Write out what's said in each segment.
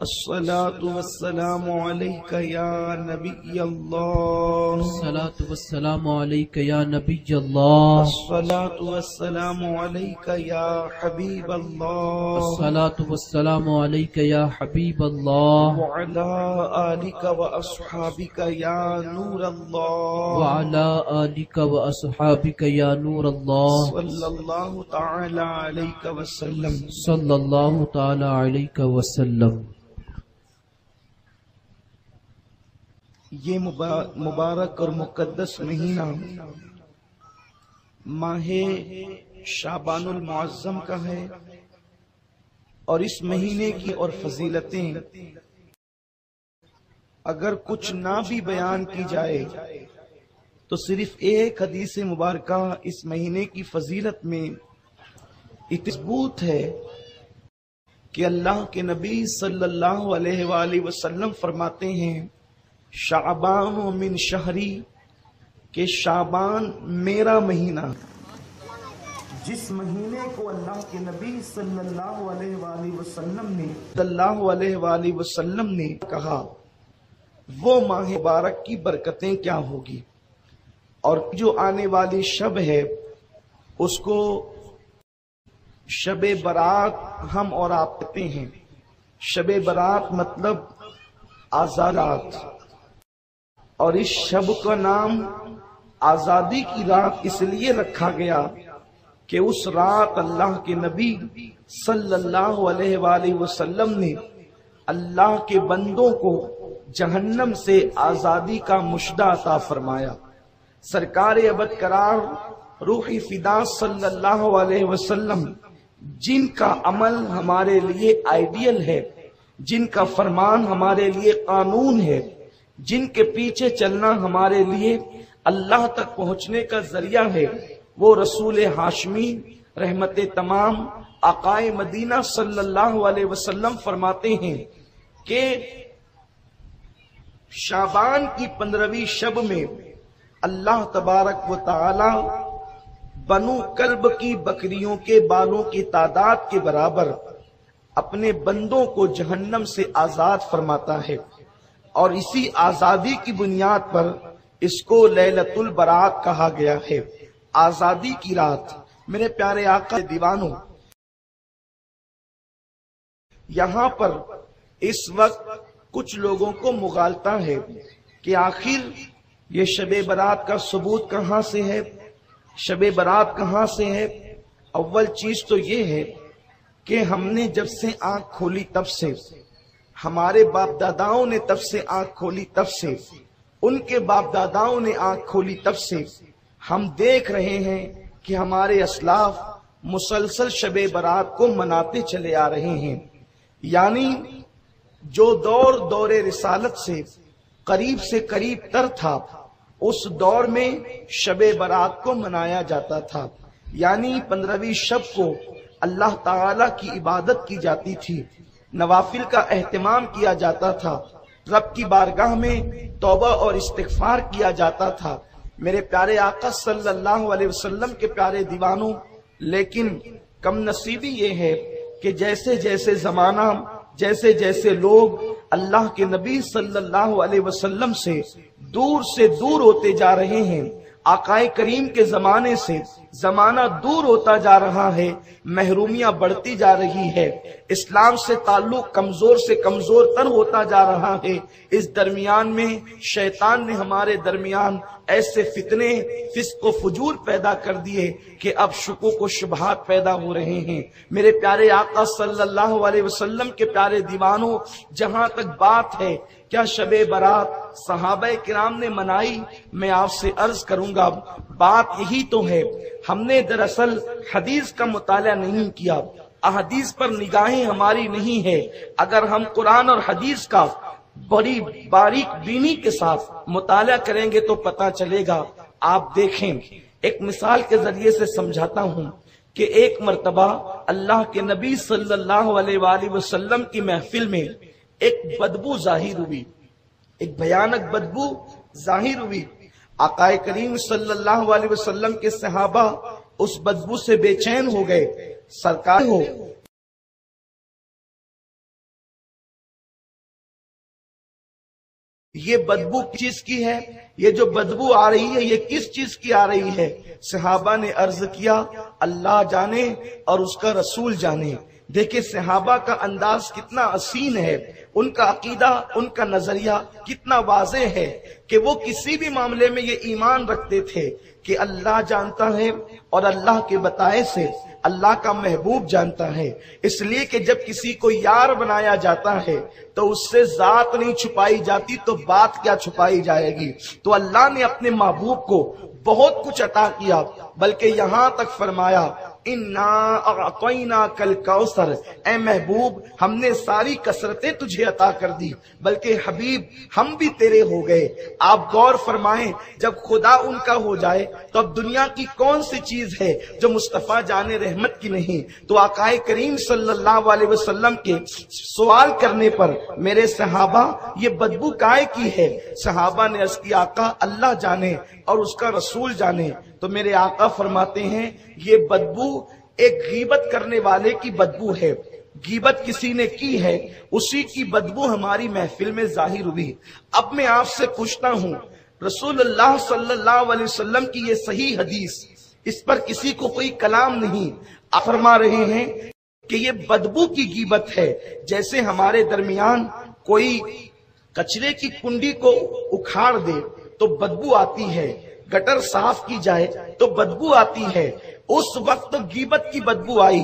الصلاة والسلام عليك يا نبي الله. الصلاة والسلام عليك يا نبي الله. الصلاة والسلام عليك يا حبيب الله. الصلاة والسلام عليك يا حبيب الله. وعلى آلك وأصحابك يا نور الله. وعلى آلك وأصحابك يا نور الله. صلى الله تعالى عليك وسلم. صلى الله تعالى عليك وسلم. یہ مبارک اور مقدس مہینہ ماہ شعبان المعظم کا ہے، اور اس مہینے کی اور فضیلتیں اگر کچھ نہ بھی بیان کی جائے تو صرف ایک حدیث مبارکہ اس مہینے کی فضیلت میں ثبوت ہے کہ اللہ کے نبی صلی اللہ علیہ وآلہ وسلم فرماتے ہیں شعبان من شہری، کہ شعبان میرا مہینہ. جس مہینے کو اللہ کے نبی صلی اللہ علیہ وآلہ وسلم نے کہا وہ ماہ مبارک کی برکتیں کیا ہوگی. اور جو آنے والی شب ہے اس کو شب برات ہم اور آپ کہتے ہیں. شب برات مطلب آزادات، اور اس شب کا نام آزادی کی رات اس لیے رکھا گیا کہ اس رات اللہ کے نبی صلی اللہ علیہ وآلہ وسلم نے اللہ کے بندوں کو جہنم سے آزادی کا مشدہ عطا فرمایا. سرکار ابد قرار روح فدا صلی اللہ علیہ وسلم، جن کا عمل ہمارے لیے آئیڈیل ہے، جن کا فرمان ہمارے لیے قانون ہے، جن کے پیچھے چلنا ہمارے لیے اللہ تک پہنچنے کا ذریعہ ہے، وہ رسول ہاشمی رحمت تمام آقائے مدینہ صلی اللہ علیہ وسلم فرماتے ہیں کہ شعبان کی 15ویں شب میں اللہ تبارک و تعالی بنو کلب کی بکریوں کے بالوں کی تعداد کے برابر اپنے بندوں کو جہنم سے آزاد فرماتا ہے، اور اسی آزادی کی بنیاد پر اس کو لیلۃ البرات کہا گیا ہے، آزادی کی رات. میرے پیارے آقا دیوانوں، یہاں پر اس وقت کچھ لوگوں کو مغالطہ ہے کہ آخر یہ شب برات کا ثبوت کہاں سے ہے، شب برات کہاں سے ہے. اول چیز تو یہ ہے کہ ہم نے جب سے آنکھ کھولی تب سے، ہمارے باپ داداؤں نے تب سے آنکھ کھولی تب سے، ان کے باپ داداؤں نے آنکھ کھولی تب سے ہم دیکھ رہے ہیں کہ ہمارے اسلاف مسلسل شب برات کو مناتے چلے آ رہے ہیں. یعنی جو دور رسالت سے قریب تر تھا، اس دور میں شب برات کو منایا جاتا تھا. یعنی 15ویں شب کو اللہ تعالی کی عبادت کی جاتی تھی، نوافل کا اہتمام کیا جاتا تھا، رب کی بارگاہ میں توبہ اور استغفار کیا جاتا تھا. میرے پیارے آقا صلی اللہ علیہ وسلم کے پیارے دیوانوں، لیکن کم نصیبی یہ ہے کہ جیسے جیسے زمانہ، جیسے جیسے لوگ اللہ کے نبی صلی اللہ علیہ وسلم سے دور ہوتے جا رہے ہیں، آقائے کریم کے زمانے سے زمانہ دور ہوتا جا رہا ہے، محرومیاں بڑھتی جا رہی ہے، اسلام سے تعلق کمزور سے کمزور تر ہوتا جا رہا ہے. اس درمیان میں شیطان نے ہمارے درمیان ایسے فتنے، فسق و فجور پیدا کر دیے کہ اب شکوک و شبہات پیدا ہو رہے ہیں. میرے پیارے آقا صلی اللہ علیہ وسلم کے پیارے دیوانوں، جہاں تک بات ہے کیا شب برات صحابہ کرام نے منائی، میں آپ سے عرض کروں گا بات یہی تو ہے. ہم نے دراصل حدیث کا مطالعہ نہیں کیا، احادیث پر نگاہیں ہماری نہیں ہے. اگر ہم قرآن اور حدیث کا بڑی باریک بینی کے ساتھ مطالعہ کریں گے تو پتہ چلے گا. آپ دیکھیں، ایک مثال کے ذریعے سے سمجھاتا ہوں کہ ایک مرتبہ اللہ کے نبی صلی اللہ علیہ وآلہ وسلم کی محفل میں ایک بدبو ظاہر ہوئی، ایک بھیانک بدبو ظاہر ہوئی. آقا کریم صلی اللہ علیہ وسلم کے صحابہ اس بدبو سے بے چین ہو گئے. سرکار ہو یہ بدبو کس چیز کی ہے؟ یہ جو بدبو آ رہی ہے یہ کس چیز کی آ رہی ہے؟ صحابہ نے عرض کیا اللہ جانے اور اس کا رسول جانے۔ دیکھیں صحابہ کا انداز کتنا حسین ہے، ان کا عقیدہ، ان کا نظریہ کتنا واضح ہے کہ وہ کسی بھی معاملے میں یہ ایمان رکھتے تھے کہ اللہ جانتا ہے اور اللہ کے بتائے سے اللہ کا محبوب جانتا ہے۔ اس لیے کہ جب کسی کو یار بنایا جاتا ہے تو اس سے ذات نہیں چھپائی جاتی تو بات کیا چھپائی جائے گی۔ تو اللہ نے اپنے محبوب کو بہت کچھ عطا کیا، بلکہ یہاں تک فرمایا اِنَّا أَعْطَيْنَاكَ الْكَوْثَرَ، اے محبوب ہم نے ساری کثرتیں تجھے عطا کر دی، بلکہ حبیب ہم بھی تیرے ہو گئے۔ آپ غور فرمائیں جب خدا ان کا ہو جائے تو اب دنیا کی کون سی چیز ہے جو مصطفیٰ جان رحمت کی نہیں؟ تو آقا کریم صلی اللہ علیہ وسلم کے سوال کرنے پر میرے صحابہ یہ بدبو کائے کی ہے؟ صحابہ نے عرض کی آقا اللہ جانے اور اس کا رسول جانے۔ تو میرے آقا فرماتے ہیں یہ بدبو ایک غیبت کرنے والے کی بدبو ہے، غیبت کسی نے کی ہے اسی کی بدبو ہماری محفل میں ظاہر ہوئی۔ اب میں آپ سے پوچھتا ہوں رسول اللہ صلی اللہ علیہ وسلم کی یہ صحیح حدیث، اس پر کسی کو کوئی کلام نہیں، آپ فرما رہے ہیں کہ یہ بدبو کی غیبت ہے۔ جیسے ہمارے درمیان کوئی کچرے کی کنڈی کو اکھاڑ دے تو بدبو آتی ہے، گٹر صاف کی جائے تو بدبو آتی ہے، اس وقت غیبت کی بدبو آئی،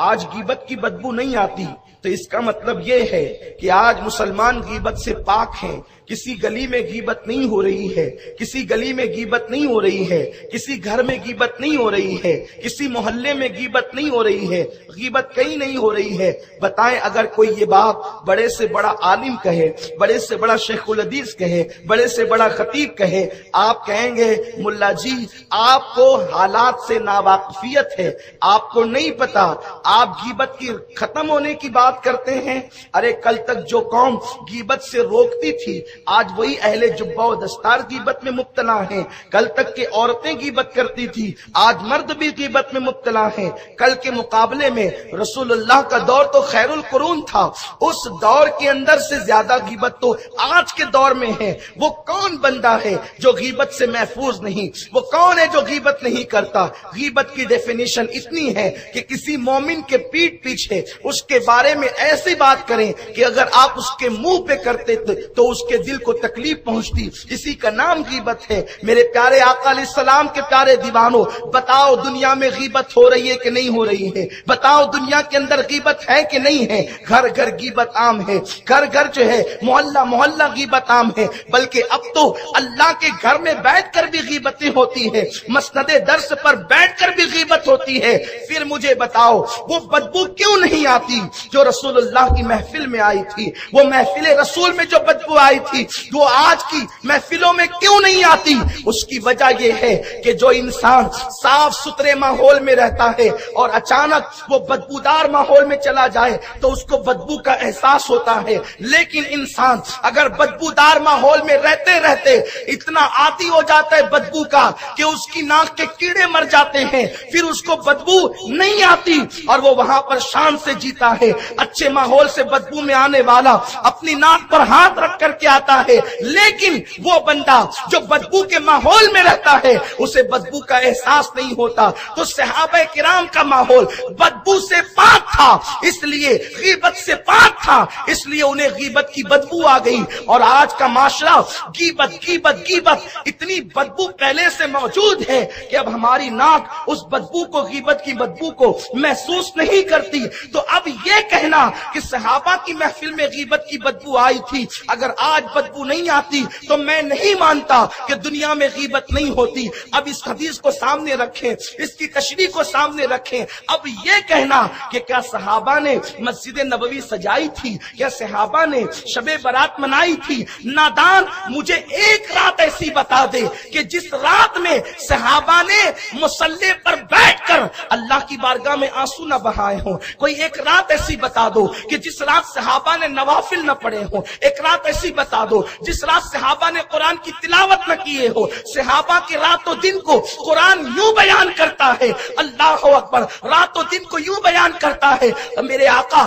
آج غیبت کی بدبو نہیں آتی۔ تو اس کا مطلب یہ ہے کہ آج مسلمان غیبت سے پاک ہیں، کسی گلی میں غیبت نہیں ہو رہی ہے، کسی گلی میں غیبت نہیں ہو رہی ہے، کسی گھر میں غیبت نہیں ہو رہی ہے، کسی محلے میں غیبت نہیں ہو رہی ہے، غیبت کہیں نہیں ہو رہی ہے۔ بتائیں اگر کوئی یہ بات بڑے سے بڑا عالم کہے، بڑے سے بڑا شیخ الحدیث کہے، بڑے سے بڑا خطیب کہے، آپ کہیں گے ملا جی آپ کو حالات سے ناواقفیت ہے، آپ کو نہیں پتا، آپ غیبت کی ختم ہونے کی بات کرتے ہیں۔ ارے کل تک جو قوم غیبت سے روکتی تھی آج وہی اہل جبہ و دستار غیبت میں مبتلا ہیں، کل تک کے عورتیں غیبت کرتی تھی آج مرد بھی غیبت میں مبتلا ہیں۔ کل کے مقابلے میں رسول اللہ کا دور تو خیر القرون تھا، اس دور کے اندر سے زیادہ غیبت تو آج کے دور میں ہے۔ وہ کون بندہ ہے جو غیبت سے محفوظ نہیں؟ وہ کون ہے جو غیبت نہیں کرتا؟ غیبت کی ڈیفینیشن اتنی ہے کہ کسی مومن کے پیٹ پیچھے اس کے بارے میں ایسی بات کریں کہ اگر آپ اس کے منہ پہ کرتے تو اس کے دل کو تکلیف پہنچتی، اسی کا نام غیبت ہے۔ میرے پیارے آقا علیہ السلام کے پیارے دیوانوں بتاؤ دنیا میں غیبت ہو رہی ہے کہ نہیں ہو رہی ہے؟ بتاؤ دنیا کے اندر غیبت ہے کہ نہیں ہے؟ گھر گھر غیبت عام ہے، گھر گھر جو ہے محلہ محلہ غیبت عام ہے، بلکہ اب تو اللہ کے گھر میں بیٹھ کر بھی غیبتیں ہوتی ہیں، مسند درس پر بیٹھ کر بھی غیبت ہوتی ہے۔ پھر مجھے بتاؤ وہ بدبو کیوں نہیں آتی جو رسول اللہ کی محفل میں آئی تھی؟ وہ محفل رسول میں جو بدبو آئی تھی وہ آج کی محفلوں میں کیوں نہیں آتی؟ اس کی وجہ یہ ہے کہ جو انسان صاف ستھرے ماحول میں رہتا ہے اور اچانک وہ بدبودار ماحول میں چلا جائے تو اس کو بدبو کا احساس ہوتا ہے، لیکن انسان اگر بدبودار ماحول میں رہتے رہتے اتنا عادی ہو جاتا ہے بدبو کا کہ اس کی ناک کے کیڑے مر جاتے ہیں، پھر اس کو بدبو نہیں آتی اور وہ وہاں پر شان سے جیتا ہے۔ اچھے ماحول سے بدبو میں آنے والا اپنی ناک پر ہاتھ رکھ کر کے آتا ہے، لیکن وہ بندہ جو بدبو کے ماحول میں رہتا ہے اسے بدبو کا احساس نہیں ہوتا۔ تو صحابہ کرام کا ماحول بدبو سے پاک تھا، اس لیے غیبت سے پاک تھا، اس لیے انہیں غیبت کی بدبو آ گئی۔ اور آج کا معاشرہ غیبت غیبت غیبت اتنی بدبو پہلے سے موجود ہے کہ اب ہماری ناک اس بدبو کو، غیبت کی بدبو کو محسوس نہیں کرتی۔ تو اب یہ کہنا کہ صحابہ کی محفل میں غیبت کی بدبو آئی تھی اگر آج بدبو نہیں آتی تو میں نہیں مانتا کہ دنیا میں غیبت نہیں ہوتی۔ اب اس حدیث کو سامنے رکھیں، اس کی تشریح کو سامنے رکھیں۔ اب یہ کہنا کہ کیا صحابہ نے مسجد نبوی سجائی تھی، کیا صحابہ نے شب برات منائی تھی؟ نادان مجھے ایک رات ایسی بتا دے کہ جس رات میں صحابہ نے مصلی پر بیٹھ کر اللہ کی بارگاہ میں آنسو نہ بہائے ہوں۔ کوئی ایک رات ایسی بتا دو کہ جس رات صحابہ نے نوافل نہ پڑھے ہوں۔ ایک رات ایسی بتا دو جس رات صحابہ نے قرآن کی تلاوت نہ کیے ہو۔ صحابہ کی رات و دن کو قرآن یوں بیان کرتا ہے، اللہ اکبر، رات و دن کو یوں بیان کرتا ہے۔ میرے آقا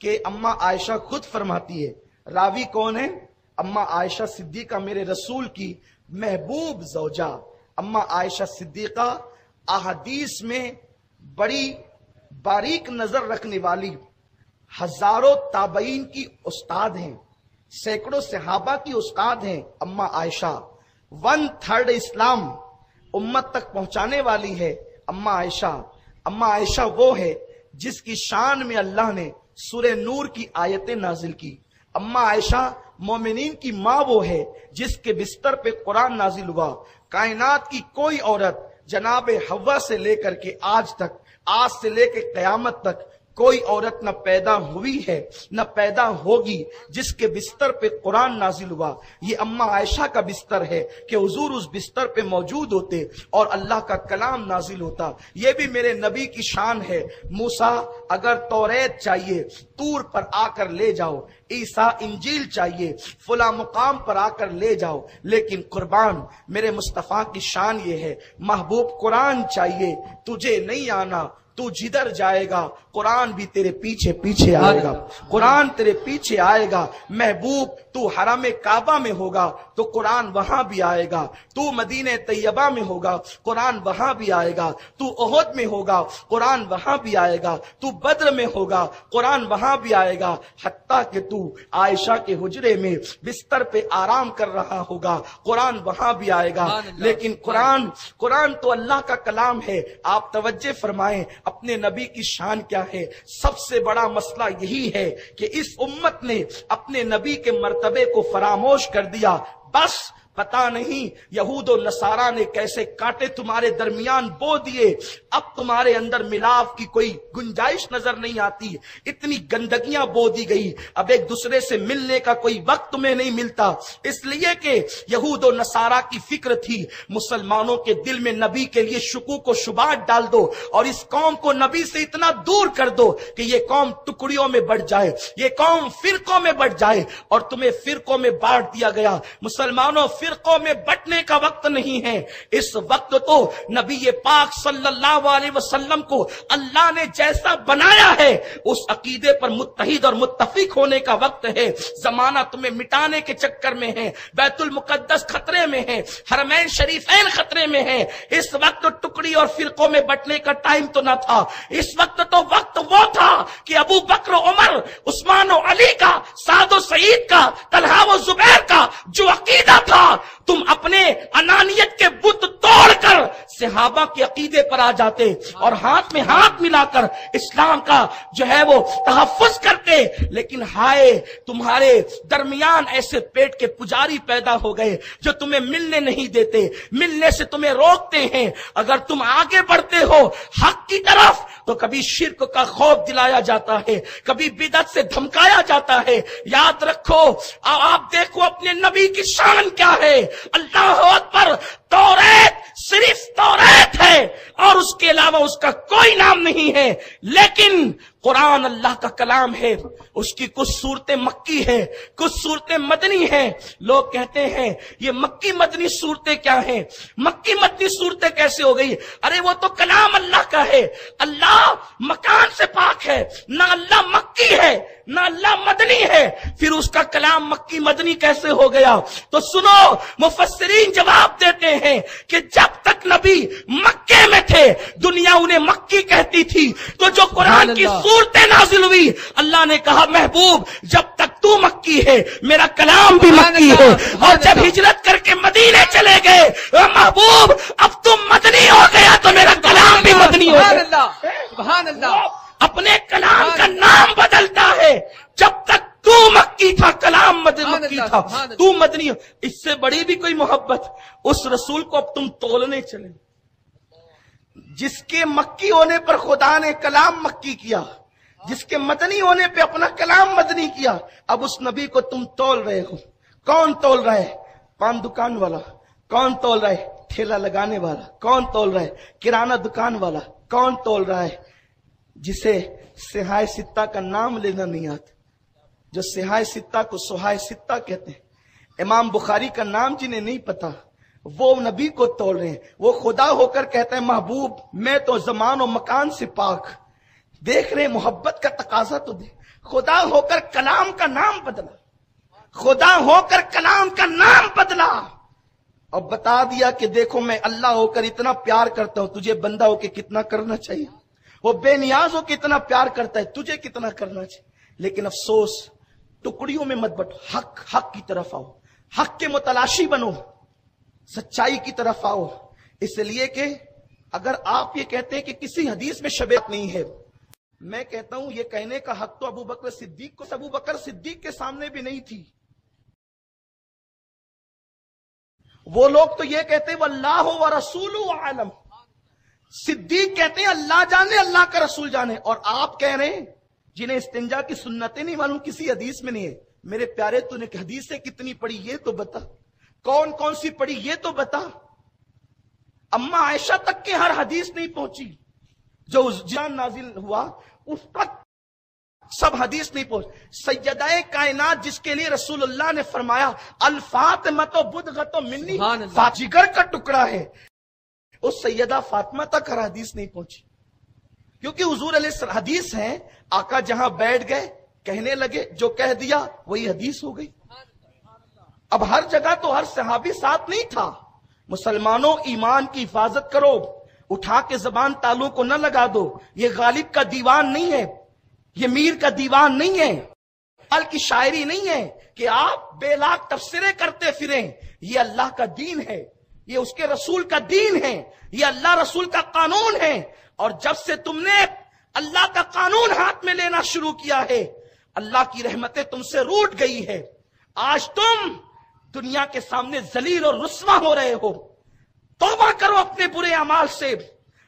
کہ اما عائشہ خود فرماتی ہے، راوی کون ہے؟ اما عائشہ صدیقہ، میرے رسول کی محبوب زوجہ اما عائشہ صدیقہ، احادیث میں بڑی باریک نظر رکھنے والی، ہزاروں تابعین کی استاد ہیں، سینکڑوں صحابہ کی استاد ہیں اما عائشہ۔ 1/3 اسلام امت تک پہنچانے والی ہے اما عائشہ۔ اما عائشہ وہ ہے جس کی شان میں اللہ نے سورہ نور کی آیتیں نازل کی۔ اما عائشہ مومنین کی ماں وہ ہے جس کے بستر پہ قرآن نازل ہوا۔ کائنات کی کوئی عورت جناب حوا سے لے کر کے آج تک، آج سے لے کے قیامت تک کوئی عورت نہ پیدا ہوئی ہے نہ پیدا ہوگی جس کے بستر پہ قرآن نازل ہوا۔ یہ اما عائشہ کا بستر ہے کہ حضور اس بستر پہ موجود ہوتے اور اللہ کا کلام نازل ہوتا۔ یہ بھی میرے نبی کی شان ہے۔ موسیٰ اگر توریت چاہیے طور پر آ کر لے جاؤ، عیسیٰ انجیل چاہیے فلاں مقام پر آ کر لے جاؤ، لیکن قربان میرے مصطفیٰ کی شان یہ ہے، محبوب قرآن چاہیے تجھے نہیں آنا، تو جدھر جائے گا قرآن بھی تیرے پیچھے پیچھے آئے گا، قرآن تیرے پیچھے آئے گا۔ محبوب تو حرم کعبہ میں ہوگا تو قرآن وہاں بھی آئے گا، تو مدینہ طیبہ میں ہوگا قرآن وہاں بھی آئے گا، تو احد میں ہوگا قرآن وہاں بھی آئے گا، تو بدر میں ہوگا قرآن وہاں بھی آئے گا، حتیٰ کہ تو عائشہ کے حجرے میں بستر پہ آرام کر رہا ہوگا قرآن وہاں بھی آئے گا۔ لیکن قرآن تو اللہ کا کلام ہے۔ آپ توجہ فرمائیں اپنے نبی کی شان کیا ہے۔ سب سے بڑا مسئلہ یہی ہے کہ اس امت نے اپنے نبی کے مرتبے کو فراموش کر دیا۔ بس پتا نہیں یہود و نصارہ نے کیسے کانٹے تمہارے درمیان بو دیے، اب تمہارے اندر ملاپ کی کوئی گنجائش نظر نہیں آتی، اتنی گندگیاں بو دی گئی، اب ایک دوسرے سے ملنے کا کوئی وقت تمہیں نہیں ملتا، اس لیے کہ یہود و نصارہ کی فکر تھی مسلمانوں کے دل میں نبی کے لیے شکوک و شبہات ڈال دو اور اس قوم کو نبی سے اتنا دور کر دو کہ یہ قوم ٹکڑیوں میں بٹ جائے، یہ قوم فرقوں میں بٹ جائے، اور تمہیں فرقوں میں بانٹ دیا گیا۔ مسلمانوں فرقوں میں بٹنے کا وقت نہیں ہے، اس وقت تو نبی پاک صلی اللہ علیہ وسلم کو اللہ نے جیسا بنایا ہے اس عقیدے پر متحد اور متفق ہونے کا وقت ہے۔ زمانہ تمہیں مٹانے کے چکر میں ہے، بیت المقدس خطرے میں ہے، حرمین شریفین خطرے میں ہے۔ اس وقت ٹکڑی اور فرقوں میں بٹنے کا ٹائم تو نہ تھا، اس وقت تو وقت وہ تھا کہ ابو بکر و عمر، عثمان و علی کا، سعد و سعید کا، طلحہ و زبیر کا جو عقیدہ تھا، تم اپنے انانیت کے بت توڑ کر صحابہ کے عقیدے پر آ جاتے اور ہاتھ میں ہاتھ ملا کر اسلام کا جو ہے وہ تحفظ کرتے۔ لیکن ہائے تمہارے درمیان ایسے پیٹ کے پجاری پیدا ہو گئے جو تمہیں ملنے نہیں دیتے، ملنے سے تمہیں روکتے ہیں۔ اگر تم آگے بڑھتے ہو حق کی طرف تو کبھی شرک کا خوف دلایا جاتا ہے، کبھی بدعت سے دھمکایا جاتا ہے۔ یاد رکھو، آپ دیکھو اپنے نبی کی شان کیا ہے۔ اللہ اکبر، توریت صرف توریت ہے اور اس کے علاوہ اس کا کوئی نام نہیں ہے، لیکن قرآن اللہ کا کلام ہے۔ اس کی کچھ صورتیں مکی ہیں، کچھ صورتیں مدنی ہیں۔ لوگ کہتے ہیں یہ مکی مدنی صورتیں کیا ہیں، مکی مدنی صورتیں کیسے ہو گئی؟ ارے وہ تو کلام اللہ کا ہے، اللہ مکان سے پاک ہے، نہ اللہ مکی ہے نہ اللہ مدنی ہے، پھر اس کا کلام مکی مدنی کیسے ہو گیا؟ تو سنو، مفسرین جواب دیتے ہیں کہ جب تک نبی مکے میں تھے دنیا انہیں مکی کہتی تھی، تو جو قرآن کی صورتیں نازل ہوئی اللہ نے کہا محبوب جب تک تو مکی ہے میرا کلام بھی مکی ہے، اور جب ہجرت کر کے مدینے چلے گئے محبوب اب تم مدنی ہو گیا تو میرا کلام بھی مدنی ہو گیا۔ سبحان اللہ، اپنے کلام کا نام بدلتا ہے، جب تک تو مکی تھا کلام مکی تھا، تو مدنی۔ اس سے بڑی بھی کوئی محبت اس رسول کو اب تم تولنے چلے جس کے مکی ہونے پر خدا نے کلام مکی کیا، جس کے مدنی ہونے پہ اپنا کلام مدنی کیا، اب اس نبی کو تم تول رہے ہو۔ کون تول رہا ہے؟ پان دکان والا۔ کون تول رہا ہے؟ ٹھیلا لگانے والا۔ کون تول رہا ہے؟ کرانہ دکان والا۔ کون تول رہا ہے؟ جسے سہائے ستہ کا نام لینا نہیں آتا، جو سہائے ستہ کو سہائے ستہ کہتے ہیں، امام بخاری کا نام جنہیں نہیں پتا وہ نبی کو تول رہے ہیں۔ وہ خدا ہو کر کہتا ہے محبوب میں تو زمان و مکان سے پاک۔ دیکھ رہے محبت کا تقاضا تو دے، خدا ہو کر کلام کا نام بدلا، خدا ہو کر کلام کا نام بدلا اور بتا دیا کہ دیکھو میں اللہ ہو کر اتنا پیار کرتا ہوں، تجھے بندہ ہو کے کتنا کرنا چاہیے، وہ بے نیاز ہو کے اتنا پیار کرتا ہے، تجھے کتنا کرنا چاہیے۔ لیکن افسوس، ٹکڑیوں میں مت بٹو، حق کی طرف آؤ، حق کے متلاشی بنو، سچائی کی طرف آؤ۔ اس لیے کہ اگر آپ یہ کہتے ہیں کہ کسی حدیث میں شب برات نہیں ہے، میں کہتا ہوں یہ کہنے کا حق تو ابو بکر صدیق کو، ابو بکر صدیق کے سامنے بھی نہیں تھی۔ وہ لوگ تو یہ کہتے ہیں واللہ ورسولہ عالم، صدیق کہتے ہیں اللہ جانے، اللہ کا رسول جانے، اور آپ کہہ رہے ہیں جنہیں استنجا کی سنتیں نہیں معلوم، کسی حدیث میں نہیں ہے۔ میرے پیارے تو نے حدیثیں کتنی پڑھی یہ تو بتا، کون کون سی پڑھی یہ تو بتا۔ اما عائشہ تک کے ہر حدیث نہیں پہنچی، جو جان نازل ہوا اس تک سب حدیث نہیں پہنچ۔ سیدہ کائنات جس کے لیے رسول اللہ نے فرمایا الفاطمہ بدغۃ منی، جگر کا ٹکڑا ہے، اس سیدہ فاطمہ تک ہر حدیث نہیں پہنچی، کیونکہ حضور علیہ السلام حدیث ہیں، آقا جہاں بیٹھ گئے کہنے لگے، جو کہہ دیا وہی حدیث ہو گئی۔ اب ہر جگہ تو ہر صحابی ساتھ نہیں تھا۔ مسلمانوں ایمان کی حفاظت کرو، اٹھا کے زبان تالوں کو نہ لگا دو، یہ غالب کا دیوان نہیں ہے، یہ میر کا دیوان نہیں ہے، ال کی شاعری نہیں ہے کہ آپ بے لاکھ تفسیریں کرتے پھریں۔ یہ اللہ کا دین ہے، یہ اس کے رسول کا دین ہے، یہ اللہ رسول کا قانون ہے، اور جب سے تم نے اللہ کا قانون ہاتھ میں لینا شروع کیا ہے، اللہ کی رحمتیں تم سے روٹ گئی ہے۔ آج تم دنیا کے سامنے ذلیل اور رسوا ہو رہے ہو، توبہ کرو اپنے برے اعمال سے۔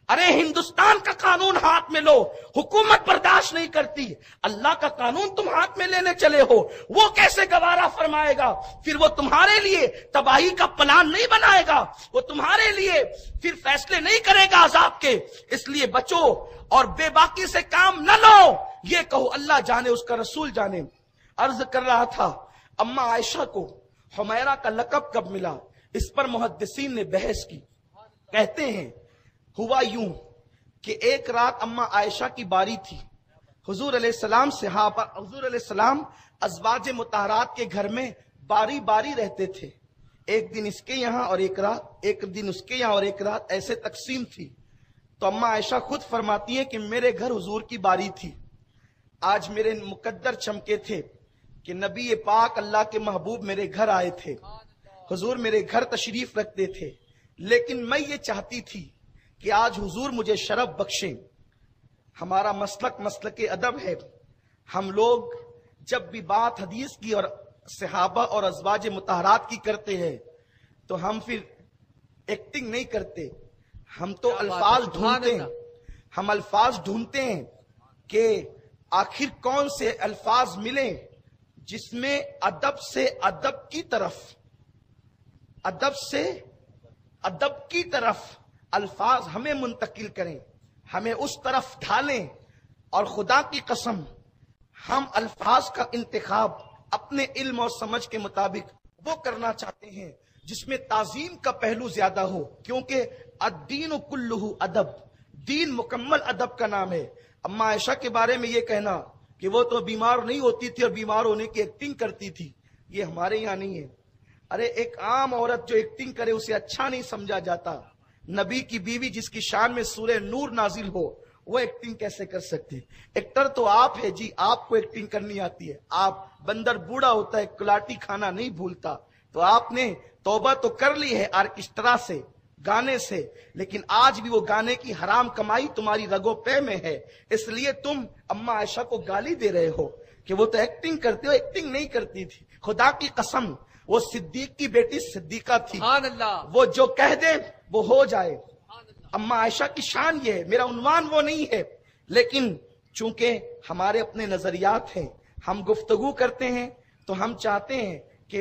ارے ہندوستان کا قانون ہاتھ میں لو، حکومت برداشت نہیں کرتی، اللہ کا قانون تم ہاتھ میں لینے چلے ہو، وہ کیسے گوارا فرمائے گا؟ پھر وہ تمہارے لیے تباہی کا پلان نہیں بنائے گا، وہ تمہارے لیے پھر فیصلے نہیں کرے گا عذاب کے۔ اس لیے بچو اور بے باکی سے کام نہ لو، یہ کہو اللہ جانے اس کا رسول جانے۔ عرض کر رہا تھا اما عائشہ کو حمیرہ کا لقب کب ملا، اس پر محدثین نے بحث کی۔ کہتے ہیں ہوا یوں کہ ایک رات اما عائشہ کی باری تھی، حضور علیہ السلام صحابہ، حضور علیہ السلام ازواج مطہرات کے گھر میں باری باری رہتے تھے، ایک دن اس کے یہاں اور ایک رات، ایک دن اس کے یہاں اور ایک رات، ایسے تقسیم تھی۔ تو اما عائشہ خود فرماتی ہیں کہ میرے گھر حضور کی باری تھی، آج میرے مقدر چمکے تھے کہ نبی پاک اللہ کے محبوب میرے گھر آئے تھے، حضور میرے گھر تشریف رکھتے تھے، لیکن میں یہ چاہتی تھی کہ آج حضور مجھے شرف بخشیں۔ ہمارا مسلک مسلک ادب ہے، ہم لوگ جب بھی بات حدیث کی اور صحابہ اور ازواج مطہرات کی کرتے ہیں تو ہم پھر ایکٹنگ نہیں کرتے، ہم تو الفاظ ڈھونڈتے ہیں، ہم الفاظ ڈھونڈتے ہیں کہ آخر کون سے الفاظ ملیں جس میں ادب سے ادب کی طرف، ادب سے ادب کی طرف الفاظ ہمیں منتقل کریں، ہمیں اس طرف ڈھالیں۔ اور خدا کی قسم ہم الفاظ کا انتخاب اپنے علم اور سمجھ کے مطابق وہ کرنا چاہتے ہیں جس میں تعظیم کا پہلو زیادہ ہو، کیونکہ الدین کلہ ادب، دین مکمل ادب کا نام ہے۔ اما عائشہ کے بارے میں یہ کہنا کہ وہ تو بیمار نہیں ہوتی تھی اور بیمار ہونے کی ایکٹنگ کرتی تھی، یہ ہمارے یہاں نہیں ہے۔ ارے ایک عام عورت جو ایکٹنگ کرے اسے اچھا نہیں سمجھا جاتا، نبی کی بیوی جس کی شان میں سورہ نور نازل ہو وہ ایکٹنگ کیسے کر سکتے؟ ایکٹر تو آپ ہے جی، آپ کو ایکٹنگ کرنی آتی ہے۔ آپ بندر بوڑھا ہوتا ہے کلاٹی کھانا نہیں بھولتا، تو آپ نے توبہ تو کر لی ہے آرکسٹرا سے، گانے سے، لیکن آج بھی وہ گانے کی حرام کمائی تمہاری رگوں پہ میں ہے، اس لیے تم اما عائشہ کو گالی دے رہے ہو کہ وہ تو ایکٹنگ کرتے ہو، ایکٹنگ نہیں کرتی تھی۔ خدا کی قسم وہ صدیق کی بیٹی صدیقہ تھی، وہ جو کہہ دے وہ ہو جائے۔ اما عائشہ کی شان یہ ہے، میرا عنوان وہ نہیں ہے، لیکن چونکہ ہمارے اپنے نظریات ہیں، ہم گفتگو کرتے ہیں تو ہم چاہتے ہیں کہ